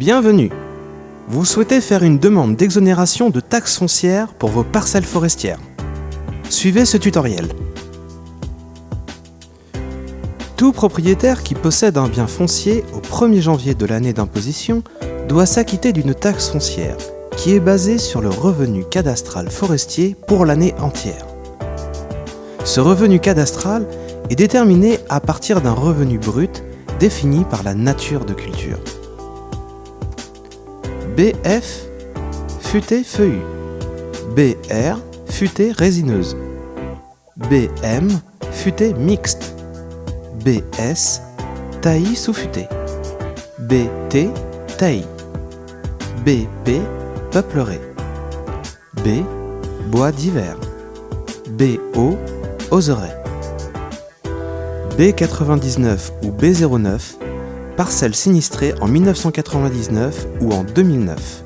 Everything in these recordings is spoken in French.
Bienvenue! Vous souhaitez faire une demande d'exonération de taxes foncières pour vos parcelles forestières. Suivez ce tutoriel. Tout propriétaire qui possède un bien foncier au 1er janvier de l'année d'imposition doit s'acquitter d'une taxe foncière qui est basée sur le revenu cadastral forestier pour l'année entière. Ce revenu cadastral est déterminé à partir d'un revenu brut défini par la nature de culture. BF, futée feuillue. BR, futée résineuse. BM, futée mixte. BS, taillis sous futée. BT, taillis. BP, peupleré. B, bois d'hiver. BO, oseraie. B99 ou B09, parcelles sinistrées en 1999 ou en 2009.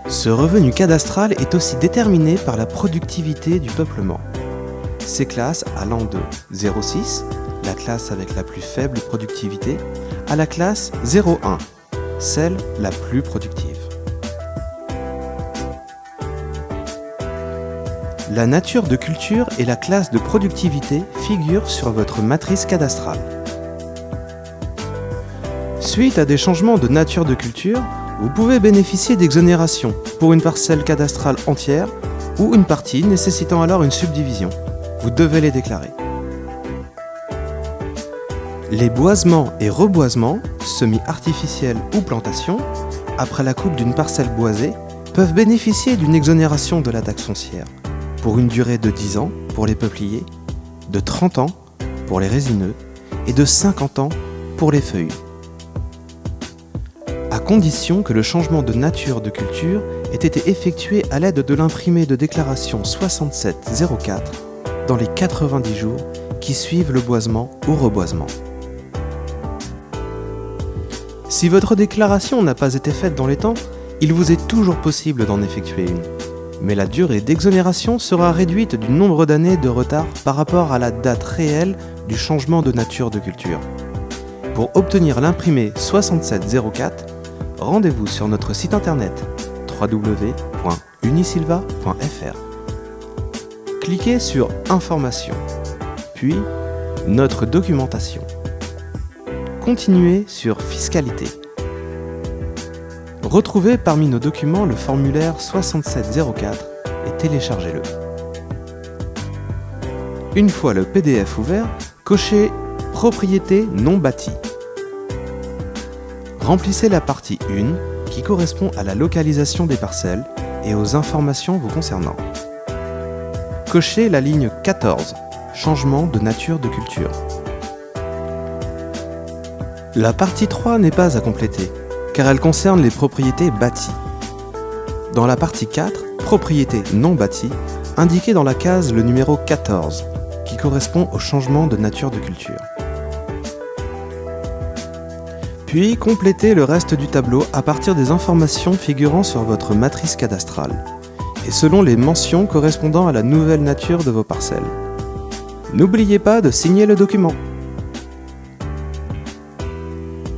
Ce revenu cadastral est aussi déterminé par la productivité du peuplement. Ces classes allant de 0,6, la classe avec la plus faible productivité, à la classe 0,1, celle la plus productive. La nature de culture et la classe de productivité figurent sur votre matrice cadastrale. Suite à des changements de nature de culture, vous pouvez bénéficier d'exonérations pour une parcelle cadastrale entière ou une partie nécessitant alors une subdivision. Vous devez les déclarer. Les boisements et reboisements, semi-artificiels ou plantations, après la coupe d'une parcelle boisée, peuvent bénéficier d'une exonération de la taxe foncière pour une durée de 10 ans pour les peupliers, de 30 ans pour les résineux et de 50 ans pour les feuillus, à condition que le changement de nature de culture ait été effectué à l'aide de l'imprimé de déclaration 6704 dans les 90 jours qui suivent le boisement ou reboisement. Si votre déclaration n'a pas été faite dans les temps, il vous est toujours possible d'en effectuer une, mais la durée d'exonération sera réduite du nombre d'années de retard par rapport à la date réelle du changement de nature de culture. Pour obtenir l'imprimé 6704, rendez-vous sur notre site internet www.unisilva.fr. Cliquez sur Informations, puis Notre documentation. Continuez sur Fiscalité. Retrouvez parmi nos documents le formulaire 6704 et téléchargez-le. Une fois le PDF ouvert, cochez Propriété non bâtie. Remplissez la partie 1 qui correspond à la localisation des parcelles et aux informations vous concernant. Cochez la ligne 14, Changement de nature de culture. La partie 3 n'est pas à compléter, car elle concerne les propriétés bâties. Dans la partie 4, Propriété non bâtie, indiquez dans la case le numéro 14, qui correspond au changement de nature de culture. Puis complétez le reste du tableau à partir des informations figurant sur votre matrice cadastrale, et selon les mentions correspondant à la nouvelle nature de vos parcelles. N'oubliez pas de signer le document.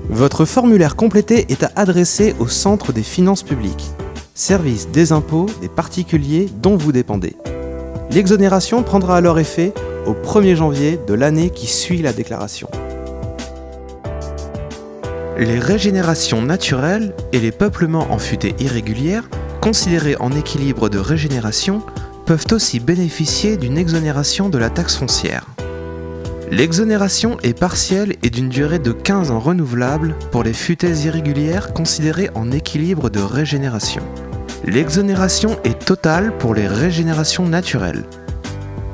Votre formulaire complété est à adresser au Centre des finances publiques, service des impôts des particuliers dont vous dépendez. L'exonération prendra alors effet au 1er janvier de l'année qui suit la déclaration. Les régénérations naturelles et les peuplements en futée irrégulière, considérés en équilibre de régénération, peuvent aussi bénéficier d'une exonération de la taxe foncière. L'exonération est partielle et d'une durée de 15 ans renouvelable pour les futaies irrégulières considérées en équilibre de régénération. L'exonération est totale pour les régénérations naturelles.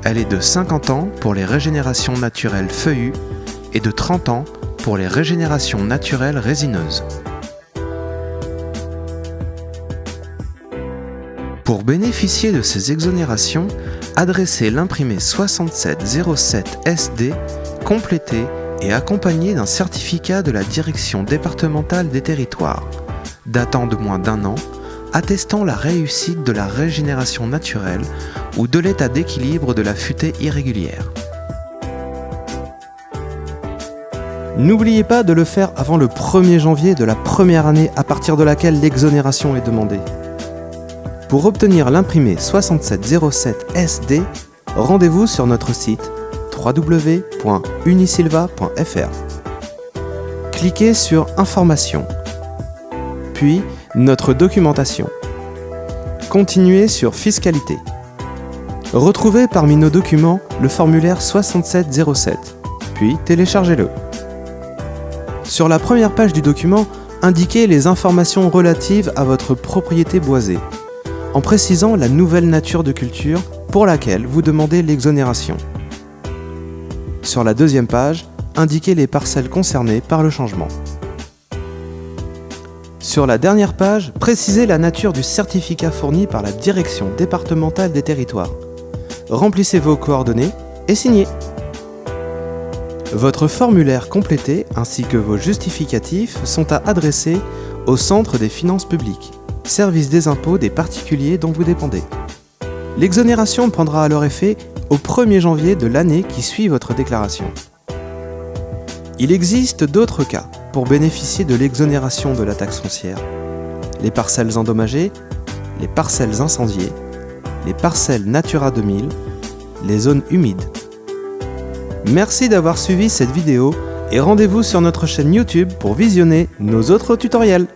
Elle est de 50 ans pour les régénérations naturelles feuillues et de 30 ans pour les régénérations naturelles résineuses. Pour bénéficier de ces exonérations, adressez l'imprimé 6707 SD complété et accompagné d'un certificat de la Direction départementale des territoires, datant de moins d'1 an, attestant la réussite de la régénération naturelle ou de l'état d'équilibre de la futée irrégulière. N'oubliez pas de le faire avant le 1er janvier de la première année à partir de laquelle l'exonération est demandée. Pour obtenir l'imprimé 6707 SD, rendez-vous sur notre site www.unisilva.fr. Cliquez sur Informations, puis Notre documentation. Continuez sur Fiscalité. Retrouvez parmi nos documents le formulaire 6707, puis téléchargez-le. Sur la première page du document, indiquez les informations relatives à votre propriété boisée, en précisant la nouvelle nature de culture pour laquelle vous demandez l'exonération. Sur la deuxième page, indiquez les parcelles concernées par le changement. Sur la dernière page, précisez la nature du certificat fourni par la Direction départementale des territoires. Remplissez vos coordonnées et signez. Votre formulaire complété ainsi que vos justificatifs sont à adresser au Centre des finances publiques, service des impôts des particuliers dont vous dépendez. L'exonération prendra alors effet au 1er janvier de l'année qui suit votre déclaration. Il existe d'autres cas pour bénéficier de l'exonération de la taxe foncière. Les parcelles endommagées, les parcelles incendiées, les parcelles Natura 2000, les zones humides. Merci d'avoir suivi cette vidéo et rendez-vous sur notre chaîne YouTube pour visionner nos autres tutoriels.